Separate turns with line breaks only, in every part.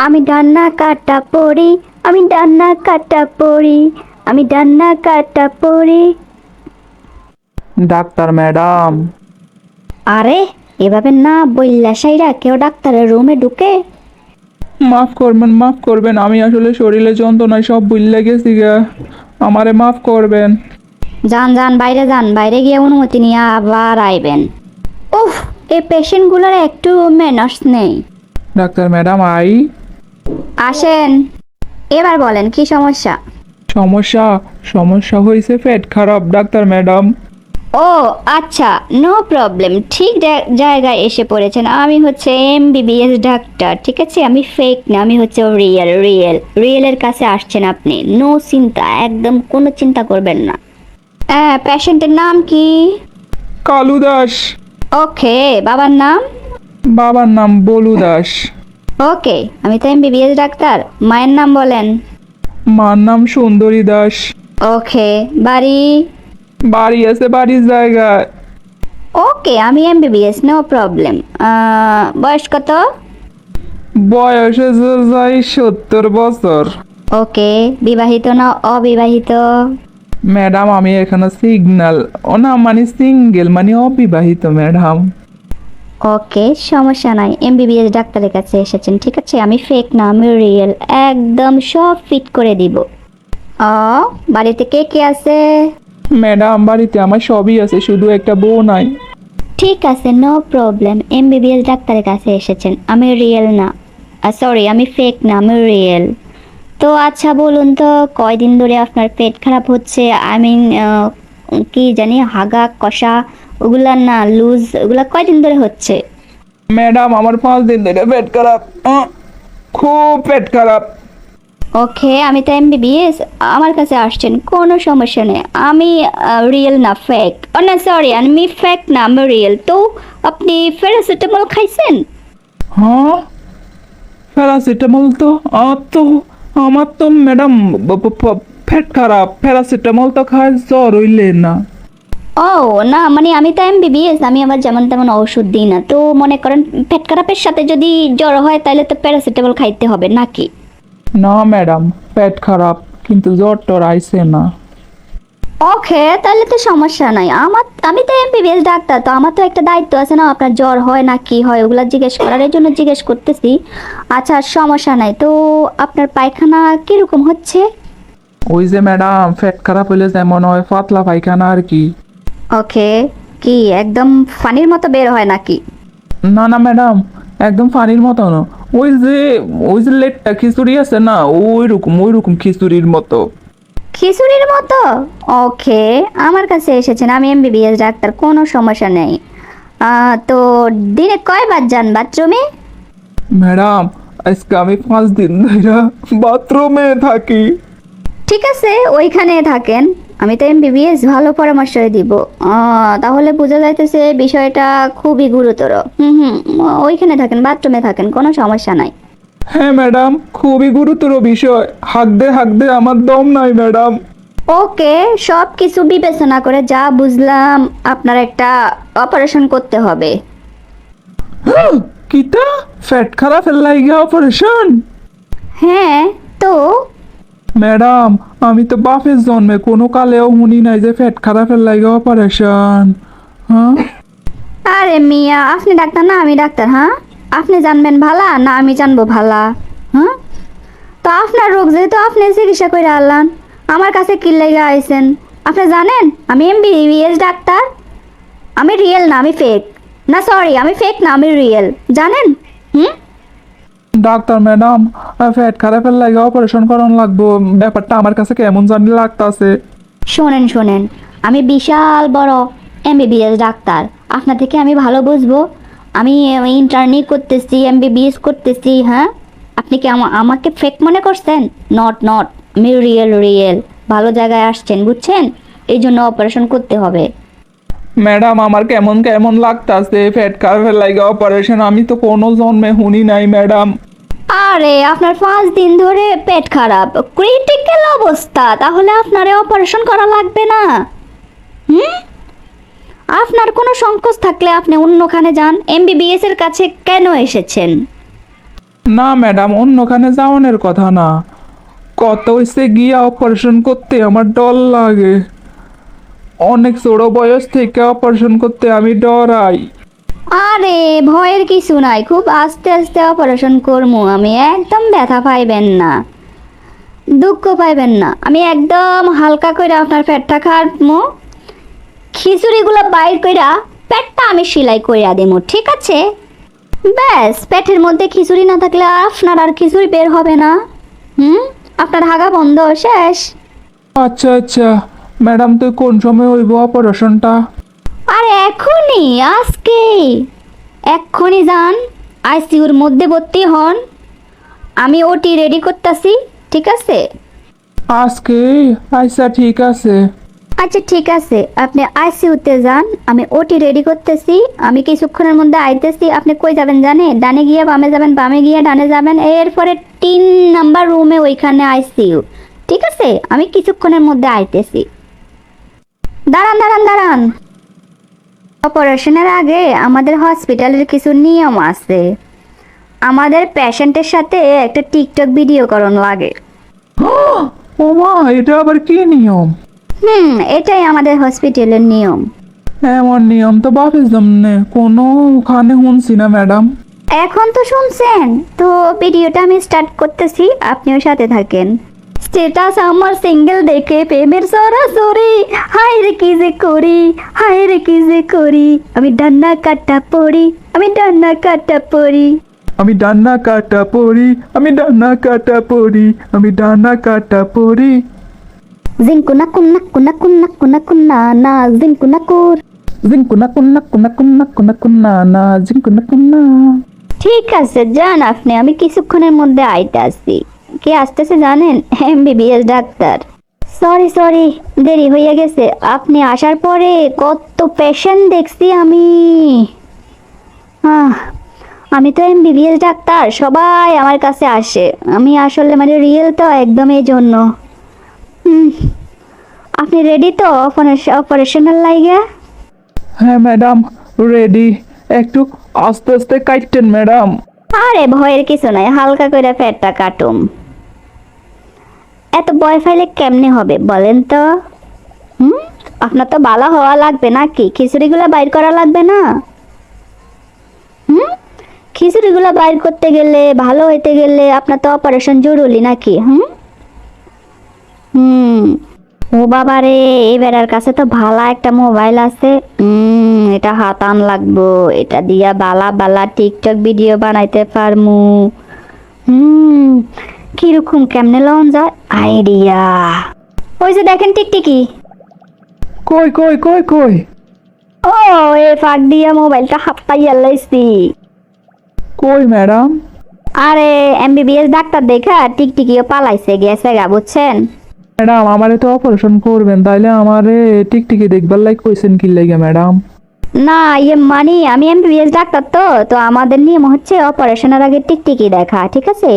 আমি ডান্না কাটা পড়ি, আমি ডান্না কাটা পড়ি, আমি ডান্না কাটা পড়ি।
Doctor madam.
আরে, এভাবে না বললা সাইরা কেউ ডাক্তারের রুমে ঢুকে?
মাফ করবেন, আমি আসলে শরীরে যন্ত্রণায় সব ভুলে গেছি গা। আমারে মাফ করবেন।
যান যান, বাইরে যান, বাইরে গিয়ে অনুমতি নিয়ে আবার আইবেন। উফ, এই পেশেন্টগুলোর একটু ম্যানার্স নেই।
Doctor madam I.
আসেন, এবার বলেন কি সমস্যা?
সমস্যা সমস্যা হয়েছে পেট খারাপ ডাক্তার ম্যাডাম।
ও আচ্ছা, নো প্রবলেম, ঠিক জায়গায় এসে পড়েছেন। আমি হচ্ছে এমবিবিএস ডাক্তার, ঠিক আছে? আমি ফেক না, আমি হচ্ছে রিয়েলের কাছে আসছেন আপনি। নো চিন্তা, একদম কোনো চিন্তা করবেন না। হ্যাঁ, পেশেন্টের নাম কি?
কালু দাস।
ওকে, বাবার নাম?
বাবার নাম বলু দাস।
ওকে, আমি তো এমবিবিএস ডাক্তার। মায়ের নাম বলেন।
মার নাম সুন্দরী দাস।
ওকে, বাড়ি?
বাড়ি আছে বাড়ির জায়গায়।
ওকে, আমি এমবিবিএস, নো প্রবলেম। বয়স কত?
বয়স হয়েছে যাই 70 বছর।
ওকে, বিবাহিত না অবিবাহিত?
ম্যাডাম আমি এখানে সিগন্যাল ও না মানে সিঙ্গেল মানে অবিবাহিত ম্যাডাম।
ওকে, সমস্যা নাই। এমবিবিএস ডাক্তারের কাছে এসেছেন, ঠিক আছে? আমি ফেক না, আমি রিয়েল। একদম সব ফিট করে দিব। ও, বাড়িতে কে কে আছে?
ম্যাডাম বাড়িতে আমার সবই আছে, শুধু একটা বউ নাই।
ঠিক আছে, নো প্রবলেম। এমবিবিএস ডাক্তারের কাছে এসেছেন, আমি রিয়েল না। সরি, আমি ফেক না, আমি রিয়েল। তো আচ্ছা বলুন তো, কয়দিন ধরে আপনার পেট খারাপ হচ্ছে? আই মিন, কি জানি, হাগা কষা ওগুলা না, লুজ, ওগুলা কয়দিন ধরে হচ্ছে?
ম্যাডাম আমার 5 দিন ধরে পেট খারাপ, খুব পেট খারাপ।
ওকে, আমি তো এমবিবিএস, আমার কাছে আসছেন, কোনো সমস্যা নেই। আমি রিয়েল না, ফেক। ও না, সরি, আমি ফেক না, আমি রিয়েল। তো আপনি প্যারাসিটামল খাইছেন?
হ্যাঁ, প্যারাসিটামল তো আমার তো ম্যাডাম পেট খারাপ, প্যারাসিটামল তো খায় জ্বর হইলে না।
ও না, মানে আমি তো এমবিবিএস, আমি আবার যেমন তেমন ওষুধ দিই না। তো মনে করেন পেট খারাপের সাথে যদি জ্বর হয় তাহলে তো প্যারাসিটামল খাইতে হবে নাকি?
না ম্যাডাম, পেট খারাপ কিন্তু জ্বর টর আইসে না।
ওকে, তাহলে তো সমস্যা নাই। আমি তো এমবিবিএস ডাক্তার, তো আমার তো একটা দায়িত্ব আছে না, আপনার জ্বর হয় না কি হয় ওগুলা জিজ্ঞেস করার, এর জন্য জিজ্ঞেস করতেছি। আচ্ছা, সমস্যা নাই। তো আপনার পায়খানা কিরকম হচ্ছে?
ওই যে ম্যাডাম পেট খারাপ হইলে যেমন হয় পাতলা পায়খানা আর কি।
ওকে, কি একদম ফানির মতো বের হয় নাকি?
না না ম্যাডাম, একদম পানির মতো না। ওই যে ওই যে লেটটা খিচুড়ি আছে না, ওই রকম খিচুড়ির মতো।
খিচুড়ির মতো? ওকে, আমার কাছে এসেছেন, আমি এমবিবিএস ডাক্তার, কোনো সমস্যা নেই। তো দিনে কয়বার যান বাথরুমে?
ম্যাডাম আজকে আমি 5 দিন ধরে বাথরুমে থাকি।
ঠিক আছে, ওইখানে থাকেন। আমি তো এমবিবিএস, ভালো পরামর্শ দিব। তাহলে বোঝা যাইতেছে বিষয়টা খুবই গুরুতর। হুম হুম, ওইখানে থাকেন, বাথরুমে থাকেন, কোনো সমস্যা নাই।
হ্যাঁ ম্যাডাম, খুবই গুরুতর বিষয়। হাঁকতে আমার দম নাই ম্যাডাম।
ওকে, সব কিছু বিবেচনা করে যা বুঝলাম, আপনার একটা অপারেশন করতে হবে।
কিতা পেট খারাপের লাইগা অপারেশন?
হ্যাঁ, তো
ম্যাডাম আমি তো বাপের জন্মে কোনো কালেও শুনি নাই যে পেট খারাপের লাইগা অপারেশন। হ্যাঁ,
আরে মিয়া, আপনি ডাক্তার না আমি ডাক্তার? হ্যাঁ, আপনি জানবেন ভালা না আমি জানবো ভালা? হ্যাঁ, তো আপনার রোগ যেহেতু আপনি চিকিৎসা করে আনলাম, আমার কাছে কি লেগে আইছেন? আপনি জানেন আমি এমবিবিএস ডাক্তার, আমি রিয়েল না, আমি ফেক। না সরি, আমি ফেক না, আমি রিয়েল, জানেন? হুম।
ডাক্তার ম্যাডাম পেট খারাপের লাইগা অপারেশন করানো লাগবো, ব্যাপারটা আমার কাছে কেমন জানি লাগতাছে।
শোনেন শোনেন, আমি বিশাল বড় এমবিবিএস ডাক্তার, আপনার থেকে আমি ভালো বুঝবো। আমি ইন্টার্নি করতেছি, এমবিবিএস করতেছি। হ্যাঁ, আপনি কি আমাকে ফেক মনে করছেন? নট নট, আমি রিয়েল। ভালো জায়গায় আসছেন, বুঝছেন? এই জন্য অপারেশন করতে হবে।
ম্যাডাম আমার কেমন কেমন লাগতাছে পেট খারাপের লাইগা অপারেশন, আমি তো কোনো জন্মে শুনি নাই ম্যাডাম।
আরে, আপনার 5 দিন ধরে পেট খারাপ, ক্রিটিক্যাল অবস্থা, তাহলে আপনারে অপারেশন করা লাগবে না। হুম, আপনার কোনো সংকোচ থাকলে আপনি অন্যখানে যান। এমবিবিএস এর কাছে কেন এসেছেন?
না ম্যাডাম, অন্যখানে যাওয়ানোর কথা না। কত হয়েছে গিয়ে অপারেশন করতে আমার ডর লাগে। অনেক ছোট বয়স থেকে অপারেশন করতে আমি ডরাই।
আরে ভয়ের কিছু নাই, খুব আস্তে আস্তে অপারেশন করবো আমি, একদম ব্যথা পাইবেন না, দুঃখ পাইবেন না। আমি একদম হালকা করে আপনার পেটটা কাটবো, খিচুড়িগুলো বাইর কইরা পেটটা আমি সেলাই কইরা দেবো, ঠিক আছে? ব্যাস, পেটের মধ্যে খিচুড়ি না থাকলে আপনার আর খিচুড়ি বের হবে না। হুম, আপনার হাগা বন্ধ, শেষ।
আচ্ছা আচ্ছা ম্যাডাম, তুই কোন সময় হইব অপারেশনটা?
আরে এখনই, আজকে, এক্ষুনি যান, আইসিইউর মধ্যে ভর্তি হন, আমি ওটি রেডি করতেছি, ঠিক আছে?
আজকে? আচ্ছা ঠিক আছে।
আচ্ছা ঠিক আছে, আপনি আইসিইউতে যান, আমি ওটি রেডি করতেছি, আমি কিছুক্ষণের মধ্যে আইতেছি। আপনি কই যাবেন জানে? ডানে গিয়ে বামে যাবেন, বামে গিয়ে ডানে যাবেন, এরপরে 3 নাম্বার রুমে, ওইখানে আইসিইউ, ঠিক আছে? আমি কিছুক্ষণের মধ্যে আইতেছি। দাঁড়ান দাঁড়ান দাঁড়ান, অপারেশনের আগে আমাদের হসপিটালের কিছু নিয়ম আছে। আমাদের পেশেন্টের সাথে একটা টিকটক ভিডিও করণ লাগে।
ও মা, এটা আবার কি নিয়ম?
এটাই আমাদের হসপিটালের নিয়ম।
এমন নিয়ম তো বাপের জন্যে কোনো ওখানে শুনছি না ম্যাডাম।
এখন তো শুনছেন, তো ভিডিওটা আমি স্টার্ট করতেছি, আপনিও সাথে থাকেন। স্ট্যাটাস আমার সিঙ্গেল দেখে প্রেমের সরাসরি, হায় রে কি যে করি, হায় রে কি যে করি, আমি ডান্না কাটা পড়ি, আমি ডান্না কাটা পড়ি।
আমি ডান্না কাটা পড়ি, আমি ডান্না কাটা পড়ি, আমি ডান্না কাটা পড়ি।
জিঙ্কুনা কুন্না কুন্না কুন্না কুন্না কুন্না না জিঙ্কুনা কুর।
জিঙ্কুনা কুন্না কুন্না কুন্না কুন্না কুন্না না জিঙ্কুনা কুন্না।
ঠিক আছে, যান আপনি, আমি কিছুক্ষণের মধ্যে আইতে আসছি। কে আসতেছে জানেন? MBBS doctor. সরি সরি, দেরি হয়ে গেছে। আপনি আসার পরে কত পেশেন্ট দেখছি আমি। আহ, আমি তো এমবিবিএস ডাক্তার, সবাই আমার কাছে আসে। আমি আসলে মানে রিয়েল তো, একদম এই জন্য। হুম, আপনি রেডি তো অপারেশনের লাইগা?
হ্যাঁ ম্যাডাম, রেডি। একটু আস্তে আস্তে কাটতেন ম্যাডাম।
আরে ভয়ের কিছু নাই, হালকা করে পেটটা কাটুম। এত ভয় পাইলে কেমনে হবে বলেন তো? হুম, আপনার তো ভালো হওয়া লাগবে নাকি? খিচুড়িগুলো বাইর করা লাগবে না? হুম, খিচুড়িগুলো বাইর করতে গেলে, ভালো হইতে গেলে আপনার তো অপারেশন জরুরি নাকি? হুম হুম ও বাবা রে, এই বেড়ার কাছে তো ভালো একটা মোবাইল আছে। এটা হাতান লাগবো, এটা দিয়া বালা বালা টিকটক ভিডিও বানাইতে পারমু। হুম, কিরকম কেমনে লন যায় আইডিয়া। ওই যে দেখেন টিকটিকি।
কই কই কই কই?
ও, এ ফাঁক দিয়া মোবাইলটা হাপ্পাইয়া লাইছি।
কই ম্যাডাম?
আরে এমবিবিএস ডাক্তার দেখা টিকটিকিও পালাইছে গেছে গা, বুঝছেন?
ম্যাডাম, আমারে তো অপারেশন করবেন, তাইলে আমারে টিকটিকি দেখবার লাইক কইছেন কি লাইগা ম্যাডাম?
না, ইয়ে মানে আমি এমবিবিএস ডাক্তার, তো আমাদের নিয়ম হচ্ছে অপারেশনের আগে টিকটিকি দেখা, ঠিক আছে?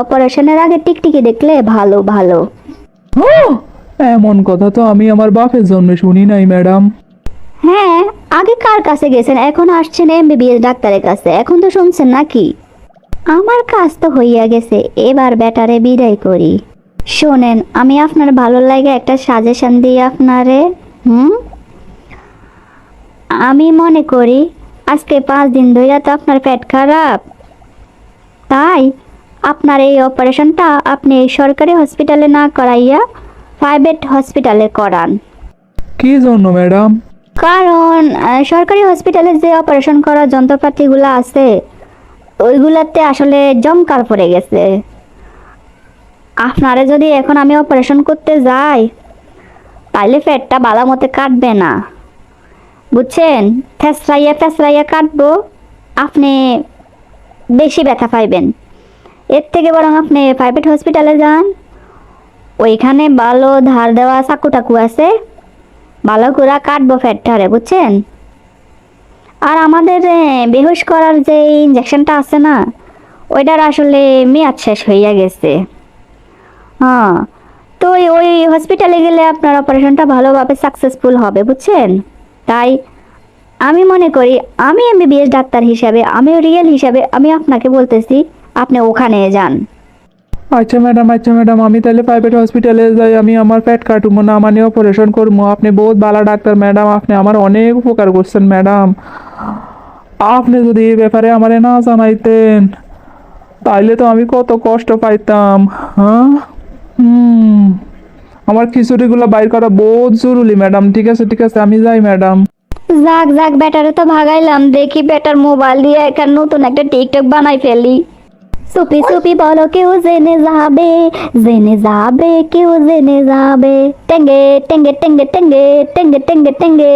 অপারেশনের আগে টিকটিকি দেখলে ভালো ভালো।
এমন কথা তো আমি আমার বাপের জন্য শুনি নাই ম্যাডাম।
হ্যাঁ, আগে কার কাছে গেছেন, এখন আসছেন এমবিবিএস ডাক্তারের কাছে, এখন তো শুনছেন নাকি? আমার কাজ তো হইয়া গেছে, এবার ব্যাটারে বিদায় করি। শোনেন, আমি আপনার ভালো লাগে একটা সাজেশন দিই আপনারে। হুম, আমি মনে করি আজকে 5 দিন ধরে তো আপনার পেট খারাপ, তাই আপনার এই অপারেশনটা আপনি এই সরকারি হসপিটালে না করাইয়া প্রাইভেট হসপিটালে করান।
কি জন্য ম্যাডাম?
কারণ সরকারি হসপিটালে যে অপারেশন করার যন্ত্রপাতিগুলো আছে, ওইগুলাতে আসলে জমকাল পড়ে গেছে। আপনারে যদি এখন আমি অপারেশন করতে যাই, তাইলে পেটটা ভালো মতো কাটবে না, বুঝছেন? ফেসরাইয়া ফেসরাইয়া কাটবো, আপনি বেশি ব্যথা পাইবেন। এর থেকে বরং আপনি প্রাইভেট হসপিটালে যান, ওইখানে ভালো ধার দেওয়া চাকু টাকু আছে, ভালো করে কাটবো পেটটারে, বুঝছেন? আর আমাদের বেহুশ করার যে ইঞ্জেকশনটা আছে না, ওইটার আসলে মেয়াদ শেষ হইয়া গেছে। হ্যাঁ, তো ওই হসপিটালে গেলে আপনার অপারেশনটা ভালোভাবে সাকসেসফুল হবে, বুঝছেন? তাই আমি মনে করি আমি এমবিবিএস ডাক্তার হিসাবে, আমি রিয়েল হিসাবে আমি আপনাকে বলতেছি আপনি ওখানে যান।
আচ্ছা ম্যাডাম, আমি তাহলে প্রাইভেট হসপিটালে যাই, আমি আমার পেট কাটবো না, মানে অপারেশন করবো। আপনি বহুত ভালো ডাক্তার ম্যাডাম, আপনি আমার অনেক উপকার করছেন ম্যাডাম। আপনি যদি এই ব্যাপারে আমারে না জানাইতেন তাইলে তো আমি কত কষ্ট পাইতাম। হ্যাঁ, আমার খিচুড়িগুলো বাইর করা বহুত জরুরি ম্যাডাম। ঠিক আছে, আমি যাই ম্যাডাম।
যাক যাক, বেটারে তো ভাগাইলাম, দেখি বেটার মোবাইল দিয়ে একটা নতুন একটা টিকটক বানাই ফেলি। চুপি চুপি বলো কেউ জেনে যাবে কেউ জেনে যাবে, টেঙ্গে টেঙ্গে টেঙ্গে টেঙ্গে টেঙ্গে টেঙ্গে টেঙ্গে।